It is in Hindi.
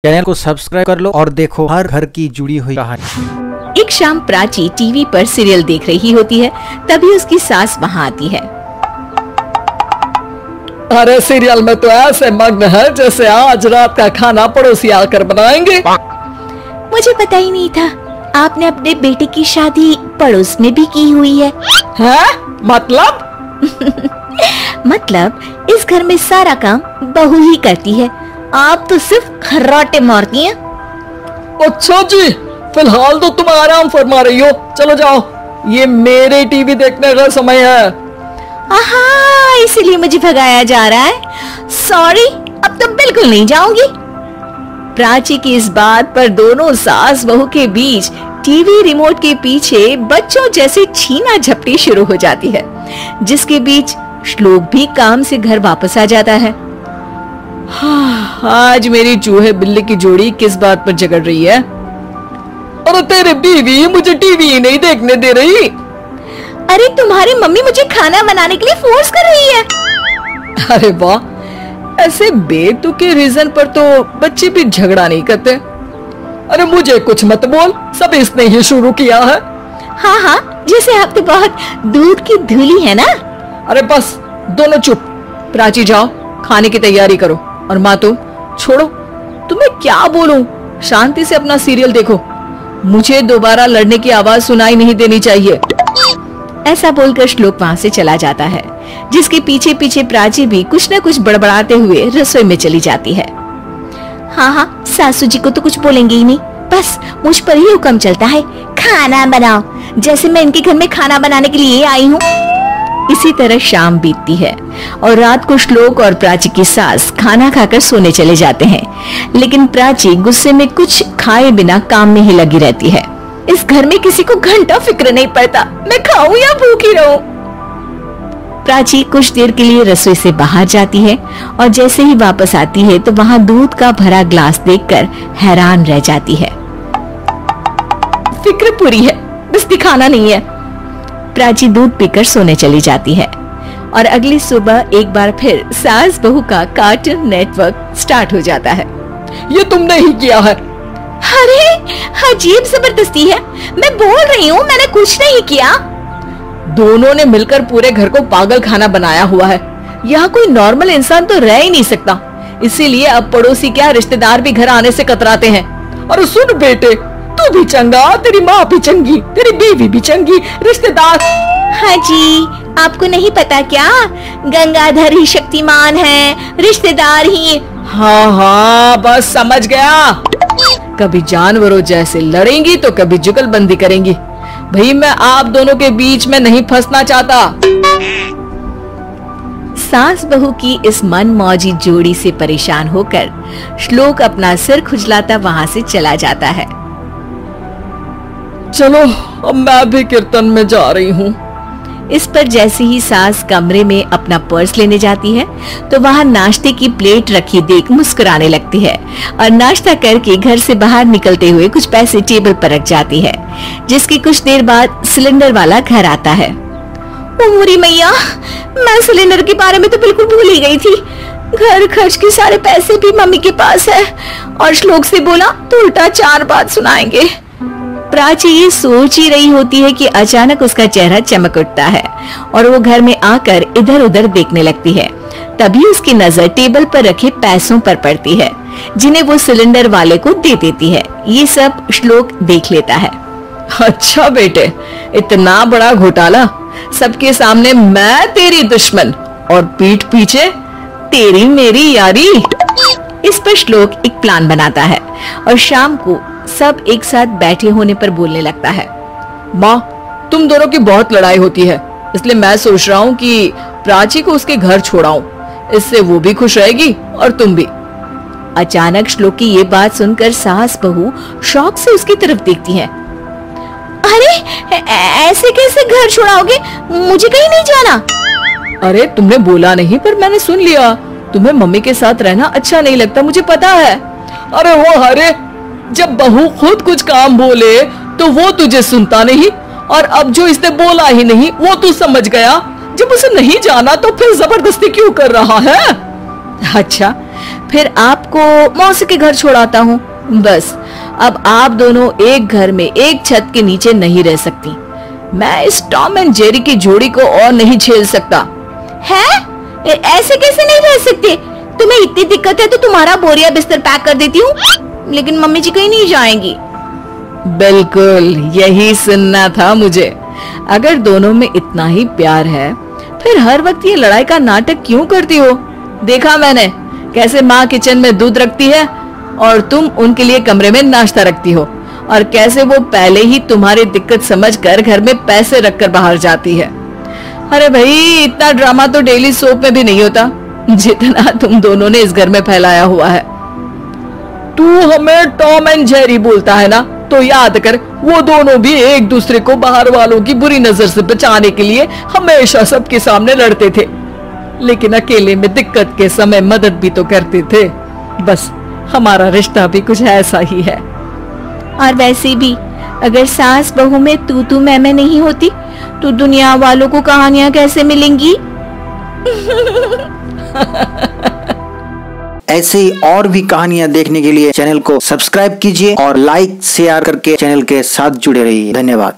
चैनल को सब्सक्राइब कर लो और देखो हर घर की जुड़ी हुई कहानी। एक शाम प्राची टीवी पर सीरियल देख रही होती है, तभी उसकी सास वहाँ आती है। अरे सीरियल में तो ऐसे मग्न है जैसे आज रात का खाना पड़ोसी आकर बनाएंगे। मुझे पता ही नहीं था आपने अपने बेटे की शादी पड़ोस में भी की हुई है। मतलब? मतलब इस घर में सारा काम बहू ही करती है, आप तो सिर्फ खर्राटे मारती हैं। अच्छा जी, फिलहाल तो तुम आराम फरमा रही हो, चलो जाओ, ये मेरे टीवी देखने का समय है। आहा, इसीलिए मुझे भगाया जा रहा है। सॉरी, अब तो बिल्कुल नहीं जाऊंगी। प्राची की इस बात पर दोनों सास बहू के बीच टीवी रिमोट के पीछे बच्चों जैसे छीना झपटी शुरू हो जाती है, जिसके बीच श्लोक भी काम से घर वापस आ जाता है। आज मेरी चूहे बिल्ली की जोड़ी किस बात पर झगड़ रही है? अरे तेरे बीवी मुझे टीवी ही नहीं देखने दे रही। अरे तुम्हारी मम्मी मुझे खाना बनाने के लिए फोर्स कर रही है। अरे वाह, ऐसे बेतुके रीजन पर तो बच्चे भी झगड़ा नहीं करते। अरे मुझे कुछ मत बोल, सब इसने ही शुरू किया है। हाँ हाँ, जैसे आप तो बहुत दूध की धूली है ना। अरे बस दोनों चुप। प्राची जाओ, खाने की तैयारी करो। और माँ तुम छोड़ो, तुम्हें क्या बोलूं, शांति से अपना सीरियल देखो, मुझे दोबारा लड़ने की आवाज सुनाई नहीं देनी चाहिए। ऐसा बोलकर श्लोक वहाँ से चला जाता है, जिसके पीछे पीछे प्राची भी कुछ न कुछ बड़बड़ाते हुए रसोई में चली जाती है। हाँ हाँ, सासू जी को तो कुछ बोलेंगे ही नहीं, बस मुझ पर ही हुक्म चलता है, खाना बनाओ, जैसे मैं इनके घर में खाना बनाने के लिए आई हूँ। इसी तरह शाम बीतती है और रात को श्लोक और प्राची की सास खाना खाकर सोने चले जाते हैं, लेकिन प्राची गुस्से में कुछ खाए बिना काम में ही लगी रहती है। इस घर में किसी को घंटा फिक्र नहीं पड़ता, मैं खाऊं या भूखी रहूं। प्राची कुछ देर के लिए रसोई से बाहर जाती है और जैसे ही वापस आती है तो वहाँ दूध का भरा ग्लास देखकर हैरान रह जाती है। फिक्र पूरी है, बस दिखाना नहीं है। प्राची दूध पीकर सोने चली जाती है और अगली सुबह एक बार फिर सास बहू का कार्टून नेटवर्क स्टार्ट हो जाता है। ये तुमने ही किया है। अरे अजीब जबरदस्ती है, मैं बोल रही हूँ मैंने कुछ नहीं किया। दोनों ने मिलकर पूरे घर को पागल खाना बनाया हुआ है। यहाँ कोई नॉर्मल इंसान तो रह ही नहीं सकता, इसीलिए अब पड़ोसी क्या रिश्तेदार भी घर आने से कतराते हैं। और सुन बेटे, तू भी चंगा, तेरी माँ भी चंगी, तेरी बीवी भी चंगी, रिश्तेदार। हाँ जी, आपको नहीं पता क्या, गंगाधर ही शक्तिमान है, रिश्तेदार ही। हाँ हाँ, बस समझ गया। कभी जानवरों जैसे लड़ेंगी तो कभी जुगलबंदी करेंगी। भाई मैं आप दोनों के बीच में नहीं फंसना चाहता। सास बहू की इस मन मौजी जोड़ी से परेशान होकर श्लोक अपना सिर खुजलाता वहाँ से चला जाता है। चलो अब मैं भी कीर्तन में जा रही हूँ। इस पर जैसे ही सास कमरे में अपना पर्स लेने जाती है तो वहाँ नाश्ते की प्लेट रखी देख मुस्कुराने लगती है और नाश्ता करके घर से बाहर निकलते हुए कुछ पैसे टेबल पर रख जाती है, जिसकी कुछ देर बाद सिलेंडर वाला घर आता है। ओ मोरी मैया, मैं सिलेंडर के बारे में तो बिल्कुल भूल ही गई थी। घर खर्च के सारे पैसे भी मम्मी के पास है और श्लोक से बोला तो उल्टा 4 बात सुनाएंगे। प्राची ये सोच ही रही होती है कि अचानक उसका चेहरा चमक उठता है और वो घर में आकर इधर उधर देखने लगती है। तभी उसकी नजर टेबल पर रखे पैसों पर पड़ती है, जिन्हें वो सिलेंडर वाले को दे देती है। ये सब श्लोक देख लेता है। अच्छा बेटे, इतना बड़ा घोटाला, सबके सामने मैं तेरी दुश्मन और पीठ पीछे तेरी मेरी यारी। इस पर श्लोक एक प्लान बनाता है और शाम को सब एक साथ बैठे होने पर बोलने लगता है। माँ, तुम दोनों की बहुत लड़ाई होती है, इसलिए मैं सोच रहा हूँ कि प्राची को उसके घर छोड़ाऊं, इससे वो भी खुश रहेगी और तुम भी। अचानक श्लोक की ये बात सुनकर सास बहू शौक से उसकी तरफ देखती हैं। अरे ऐसे कैसे घर छोड़ाओगे, मुझे कहीं नहीं जाना। अरे तुमने बोला नहीं पर मैंने सुन लिया, तुम्हें मम्मी के साथ रहना अच्छा नहीं लगता, मुझे पता है। अरे वो हरे, जब बहू खुद कुछ काम बोले तो वो तुझे सुनता नहीं, और अब जो इसने बोला ही नहीं वो तू समझ गया। जब उसे नहीं जाना तो फिर जबरदस्ती क्यों कर रहा है? अच्छा, फिर आपको मौसी के घर छोड़ाता हूँ। बस अब आप दोनों एक घर में एक छत के नीचे नहीं रह सकती। मैं इस टॉम एंड जेरी की जोड़ी को और नहीं झेल सकता। है? ऐसे कैसे नहीं रह सकते? तुम्हें इतनी दिक्कत है तो तुम्हारा बोरिया बिस्तर पैक कर देती हूँ, लेकिन मम्मी जी कहीं नहीं जाएंगी। बिल्कुल यही सुनना था मुझे। अगर दोनों में इतना ही प्यार है फिर हर वक्त ये लड़ाई का नाटक क्यों करती हो? देखा मैंने कैसे माँ किचन में दूध रखती है और तुम उनके लिए कमरे में नाश्ता रखती हो, और कैसे वो पहले ही तुम्हारी दिक्कत समझकर घर में पैसे रखकर बाहर जाती है। अरे भाई, इतना ड्रामा तो डेली सोप में भी नहीं होता जितना तुम दोनों ने इस घर में फैलाया हुआ है। तू हमें टॉम एंड जेरी बोलता है ना, तो याद कर वो दोनों भी एक दूसरे को बाहर वालों की बुरी नजर से बचाने के लिए हमेशा सबके सामने लड़ते थे, लेकिन अकेले में दिक्कत के समय मदद भी तो करते थे। बस हमारा रिश्ता भी कुछ ऐसा ही है। और वैसे भी अगर सास बहू में तू मैं नहीं होती तो दुनिया वालों को कहानियां कैसे मिलेंगी? ऐसे ही और भी कहानियां देखने के लिए चैनल को सब्सक्राइब कीजिए और लाइक शेयर करके चैनल के साथ जुड़े रहिए। धन्यवाद।